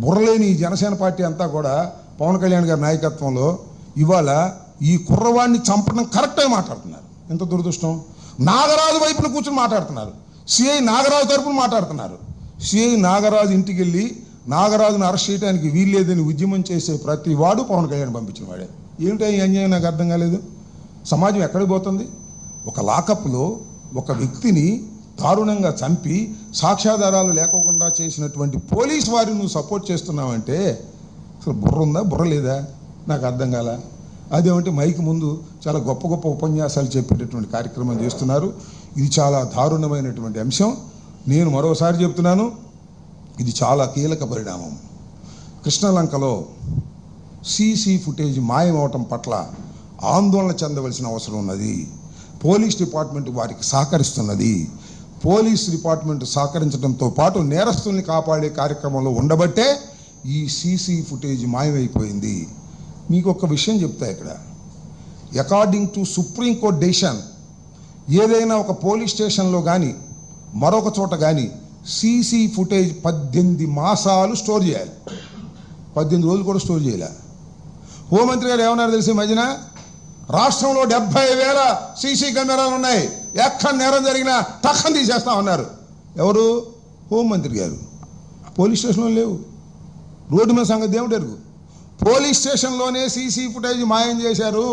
బుర్రలేని ఈ జనసేన పార్టీ అంతా కూడా పవన్ కళ్యాణ్ గారి నాయకత్వంలో ఇవాళ ఈ కుర్రవాడిని చంపడం కరెక్టే మాట్లాడుతున్నారు. ఎంత దురదృష్టం. నాగరాజు వైపున కూర్చొని మాట్లాడుతున్నారు. సిఐ నాగరాజు తరపున మాట్లాడుతున్నారు. సిఐ నాగరాజు ఇంటికి వెళ్ళి నాగరాజును అరెస్ట్ చేయడానికి వీల్లేదని ఉద్యమం చేసే ప్రతి వాడు పవన్ కళ్యాణ్ పంపించిన వాడే. ఏమిటో ఈ అన్యాయం నాకు అర్థం కాలేదు. సమాజం ఎక్కడికి పోతుంది? ఒక లాకప్లో ఒక వ్యక్తిని దారుణంగా చంపి సాక్ష్యాధారాలు లేకోకుండా చేసినటువంటి పోలీస్ వారిని నువ్వు సపోర్ట్ చేస్తున్నావంటే అసలు బుర్ర ఉందా బుర్ర లేదా నాకు అర్థం కాల. అదేమంటే మైక్ ముందు చాలా గొప్ప గొప్ప ఉపన్యాసాలు చెప్పేటటువంటి కార్యక్రమం చేస్తున్నారు. ఇది చాలా దారుణమైనటువంటి అంశం. నేను మరోసారి చెప్తున్నాను, ఇది చాలా కీలక పరిణామం. కృష్ణలంకలో సీసీ ఫుటేజ్ మాయమవటం పట్ల ఆందోళన చెందవలసిన అవసరం ఉన్నది. పోలీస్ డిపార్ట్మెంట్ వారికి సహకరిస్తున్నది. పోలీస్ డిపార్ట్మెంట్ సహకరించడంతో పాటు నేరస్తుల్ని కాపాడే కార్యక్రమంలో ఉండబట్టే ఈ సీసీ ఫుటేజ్ మాయమైపోయింది. మీకు ఒక విషయం చెప్తా ఇక్కడ. అకార్డింగ్ టు సుప్రీంకోర్టు డెసిషన్, ఏదైనా ఒక పోలీస్ స్టేషన్లో కానీ మరొక చోట కానీ సీసీ ఫుటేజ్ 18 మాసాలు స్టోర్ చేయాలి. 18 రోజులు కూడా స్టోర్ చేయలే. హోంమంత్రి గారు ఏమన్నారు తెలిసి మధ్యన, రాష్ట్రంలో 70,000 సీసీ కెమెరాలు ఉన్నాయి, ఎక్కడ నేరం జరిగినా టక్కన తీసేస్తా ఉన్నారు. ఎవరు? హోంమంత్రి గారు. పోలీస్ స్టేషన్లో లేవు. రోడ్డు మీద సంగతి ఏమిటి ఎరుగు? పోలీస్ స్టేషన్లోనే సీసీ ఫుటేజ్ మాయం చేశారు.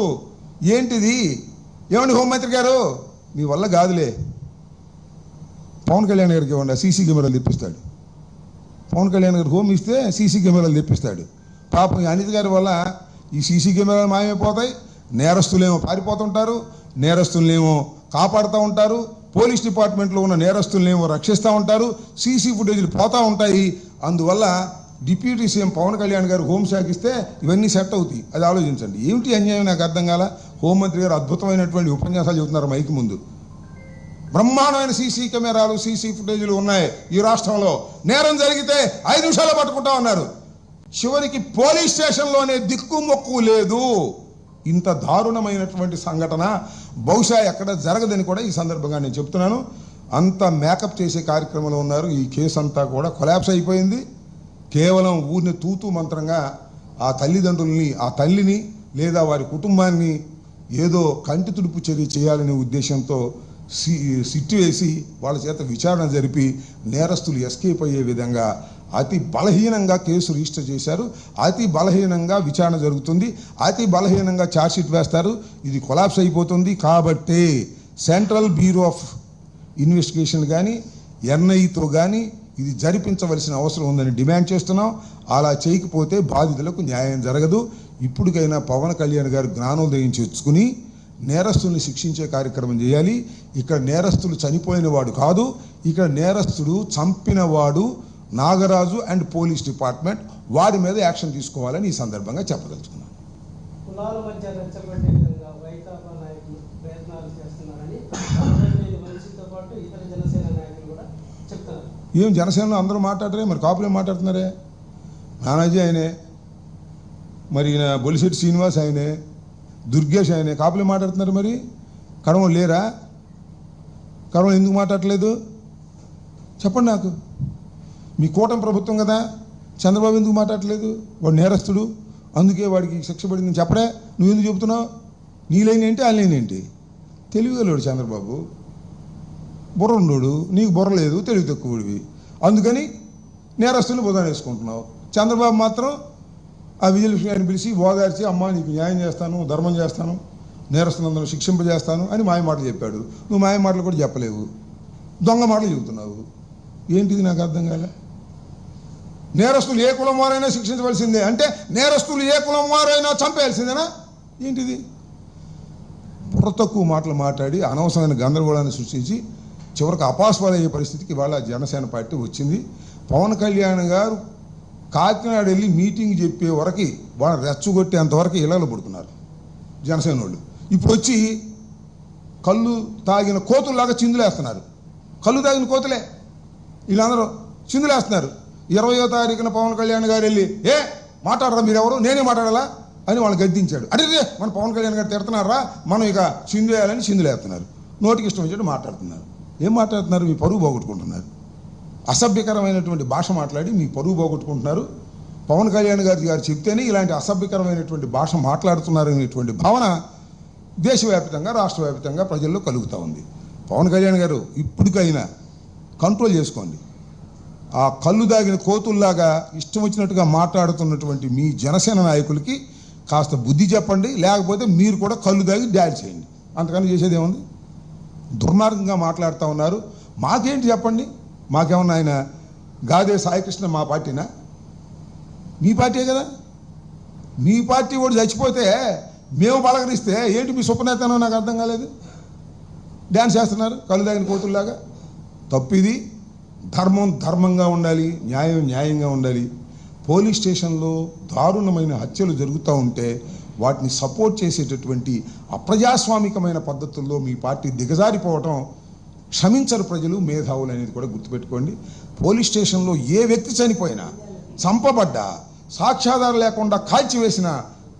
ఏంటిది? ఏమండి హోంమంత్రి గారు, మీ వల్ల కాదులే. పవన్ కళ్యాణ్ గారికి ఇవ్వండి, సీసీ కెమెరాలు తెప్పిస్తాడు. పవన్ కళ్యాణ్ గారికి హోమ్ ఇస్తే సీసీ కెమెరాలు తెప్పిస్తాడు. పాపం అనిత గారి వల్ల ఈ సీసీ కెమెరాలు మాయమైపోతాయి. నేరస్తులేమో పారిపోతుంటారు, నేరస్తులనేమో కాపాడుతూ ఉంటారు, పోలీస్ డిపార్ట్మెంట్లో ఉన్న నేరస్తులనేమో రక్షిస్తూ ఉంటారు, సీసీ ఫుటేజ్లు పోతూ ఉంటాయి. అందువల్ల డిప్యూటీ సీఎం పవన్ కళ్యాణ్ గారు హోంశాఖ ఇస్తే ఇవన్నీ సెట్ అవుతాయి. అది ఆలోచించండి. ఏమిటి అన్యాయం నాకు అర్థం కాల. హోంమంత్రి గారు అద్భుతమైనటువంటి ఉపన్యాసాలు చెబుతున్నారు మైకి ముందు. బ్రహ్మాండమైన సీసీ కెమెరాలు, సీసీ ఫుటేజ్లు ఉన్నాయి ఈ రాష్ట్రంలో. నేరం జరిగితే 5 నిమిషాలు పట్టుకుంటా ఉన్నారు. చివరికి పోలీస్ స్టేషన్లోనే దిక్కుమొక్కు లేదు. ఇంత దారుణమైనటువంటి సంఘటన బహుశా ఎక్కడ జరగదని కూడా ఈ సందర్భంగా నేను చెప్తున్నాను. అంత మేకప్ చేసే కార్యక్రమంలో ఉన్నారు. ఈ కేసు అంతా కూడా కొలాప్స్ అయిపోయింది. కేవలం ఊరిని తూతూ మంత్రంగా ఆ తల్లిదండ్రుల్ని, ఆ తల్లిని లేదా వారి కుటుంబాన్ని ఏదో కంటి తుడుపు చర్య చేయాలనే ఉద్దేశంతో సిట్టు వేసి వాళ్ళ చేత విచారణ జరిపి నేరస్తులు ఎస్కేప్ అయ్యే విధంగా అతి బలహీనంగా కేసు రిజిస్టర్ చేశారు. అతి బలహీనంగా విచారణ జరుగుతుంది. అతి బలహీనంగా ఛార్జ్షీట్ వేస్తారు. ఇది కొలాప్స్ అయిపోతుంది. కాబట్టి సెంట్రల్ బ్యూరో ఆఫ్ ఇన్వెస్టిగేషన్ కానీ ఎన్ఐతో కానీ ఇది జరిపించవలసిన అవసరం ఉందని డిమాండ్ చేస్తున్నాం. అలా చేయకపోతే బాధితులకు న్యాయం జరగదు. ఇప్పటికైనా పవన్ కళ్యాణ్ గారు జ్ఞానోదయం తెచ్చుకుని నేరస్తుల్ని శిక్షించే కార్యక్రమం చేయాలి. ఇక్కడ నేరస్తులు చనిపోయిన వాడు కాదు, ఇక్కడ నేరస్తుడు చంపినవాడు నాగరాజు అండ్ పోలీస్ డిపార్ట్మెంట్. వారి మీద యాక్షన్ తీసుకోవాలని ఈ సందర్భంగా చెప్పదలుచుకున్నాను. కులాల మధ్య రెచ్చగొట్టే విధంగా వైకాపా నాయకులు ప్రయత్నాలు చేస్తున్నారని మనిషితో పాటు ఇతర జనసేన నాయకులు కూడా చెప్తున్నారు. ఏం జనసేనలో అందరూ మాట్లాడరే, మరి కాపులు ఏం మాట్లాడుతున్నారే? నానాజీ ఆయనే, మరి బొలిశెట్టి శ్రీనివాస్ ఆయనే, దుర్గేష్ ఆయనే, కాపులు ఏం మాట్లాడుతున్నారు? మరి కడవ లేరా? కడవ ఎందుకు మాట్లాడలేదు చెప్పండి నాకు. మీ కూటమి ప్రభుత్వం కదా, చంద్రబాబు ఎందుకు మాట్లాడలేదు? వాడు నేరస్తుడు, అందుకే వాడికి శిక్ష పడిందని చెప్పడే. నువ్వు ఎందుకు చెబుతున్నావు? నీ లైన్ ఏంటి, ఆ లైన్ ఏంటి? తెలివిగలడు చంద్రబాబు, బుర్ర ఉండోడు, నీకు బుర్ర లేదు, తెలివి తక్కువడివి. అందుకని నేరస్తుని బుధాన్ని వేసుకుంటున్నావు. చంద్రబాబు మాత్రం ఆ విజయలక్ష్మి గారిని పిలిచి ఓదార్చి, అమ్మ నీకు న్యాయం చేస్తాను, ధర్మం చేస్తాను, నేరస్తులందరూ శిక్షింపజేస్తాను అని మాయ మాటలు చెప్పాడు. నువ్వు మాయ మాటలు కూడా చెప్పలేవు, దొంగ మాటలు చెబుతున్నావు. ఏంటిది నాకు అర్థం కాలే. నేరస్తులు ఏ కులం వారైనా శిక్షించవలసిందే అంటే నేరస్తులు ఏ కులం వారైనా చంపేయాల్సిందేనా? ఏంటిది? బుర్ర తక్కువ మాటలు మాట్లాడి అనవసరమైన గందరగోళాన్ని సృష్టించి చివరికి అపాస్పాలయ్యే పరిస్థితికి వాళ్ళ జనసేన పార్టీ వచ్చింది. పవన్ కళ్యాణ్ గారు కాకినాడ వెళ్ళి మీటింగ్ చెప్పే వరకు వాళ్ళని రెచ్చగొట్టేంతవరకు ఇళ్లలో పడుకున్నారు జనసేన వాళ్ళు. ఇప్పుడు వచ్చి కళ్ళు తాగిన కోతుల్లాగా చిందులేస్తున్నారు. కళ్ళు తాగిన కోతులే వీళ్ళందరూ చిందులేస్తున్నారు. 20వ తారీఖున పవన్ కళ్యాణ్ గారు వెళ్ళి మాట్లాడరా మీరెవరు, నేనే మాట్లాడాలా అని వాళ్ళు గద్దించాడు. అదే మన పవన్ కళ్యాణ్ గారు తిడుతున్నారా, మనం ఇక చిందేయాలని చిందులేస్తున్నారు. నోటికి ఇష్టం వచ్చేట్టు మాట్లాడుతున్నారు. ఏం మాట్లాడుతున్నారు? మీ పరువు పోగొట్టుకుంటున్నారు. అసభ్యకరమైనటువంటి భాష మాట్లాడి మీ పరువు పోగొట్టుకుంటున్నారు. పవన్ కళ్యాణ్ గారు చెప్తేనే ఇలాంటి అసభ్యకరమైనటువంటి భాష మాట్లాడుతున్నారనేటువంటి భావన దేశవ్యాప్తంగా రాష్ట్ర వ్యాప్తంగా ప్రజల్లో కలుగుతూ ఉంది. పవన్ కళ్యాణ్ గారు ఇప్పటికైనా కంట్రోల్ చేసుకోండి. ఆ కళ్ళు దాగిన కోతుల్లాగా ఇష్టం వచ్చినట్టుగా మాట్లాడుతున్నటువంటి మీ జనసేన నాయకులకి కాస్త బుద్ధి చెప్పండి, లేకపోతే మీరు కూడా కళ్ళు దాగి డాడీ చేయండి. అంతకని చేసేది ఏముంది? దుర్మార్గంగా మాట్లాడుతూ ఉన్నారు. మాకేంటి చెప్పండి? మాకేమన్నా ఆయన గాదే సాయికృష్ణ మా పార్టీనా? మీ పార్టీ కదా. మీ పార్టీ కూడా చచ్చిపోతే మేము పలకరిస్తే ఏంటి మీ సుపనేతనో నాకు అర్థం కాలేదు. డ్యాన్స్ చేస్తున్నారు కళ్ళు దాగిన కోతుల్లాగా. తప్పిది. ధర్మం ధర్మంగా ఉండాలి, న్యాయం న్యాయంగా ఉండాలి. పోలీస్ స్టేషన్లో దారుణమైన హత్యలు జరుగుతూ ఉంటే వాటిని సపోర్ట్ చేసేటటువంటి అప్రజాస్వామికమైన పద్ధతుల్లో మీ పార్టీ దిగజారిపోవటం క్షమించరు ప్రజలు, మేధావులు అనేది కూడా గుర్తుపెట్టుకోండి. పోలీస్ స్టేషన్లో ఏ వ్యక్తి చనిపోయినా, చంపబడ్డా, సాక్ష్యాధారం లేకుండా కాల్చివేసినా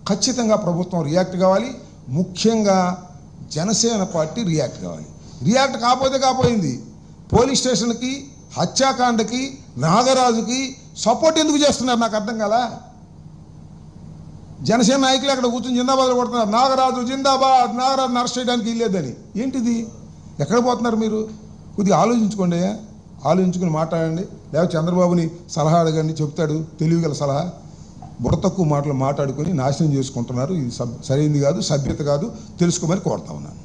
ఖచ్చితంగా ప్రభుత్వం రియాక్ట్ కావాలి. ముఖ్యంగా జనసేన పార్టీ రియాక్ట్ కావాలి. రియాక్ట్ కాకపోతే కాపోయింది. పోలీస్ స్టేషన్కి, హత్యాకాండకి, నాగరాజుకి సపోర్ట్ ఎందుకు చేస్తున్నారు నాకు అర్థం కాలా. జనసేన నాయకులు అక్కడ కూర్చొని జిందాబాద్ కొడుతున్నారు. నాగరాజు జిందాబాద్, నాగరాజుని అరెస్ట్ చేయడానికి ఇల్లేదని. ఏంటిది? ఎక్కడ పోతున్నారు మీరు? కొద్దిగా ఆలోచించుకోండి, ఆలోచించుకుని మాట్లాడండి. లేకపోతే చంద్రబాబుని సలహా అడగండి, చెప్తాడు తెలివిగల సలహా. బుర్ర తక్కువ మాటలు మాట్లాడుకొని నాశనం చేసుకుంటున్నారు. ఇది సరైనది కాదు, సభ్యత కాదు, తెలుసుకోమని కోరుతా ఉన్నాను.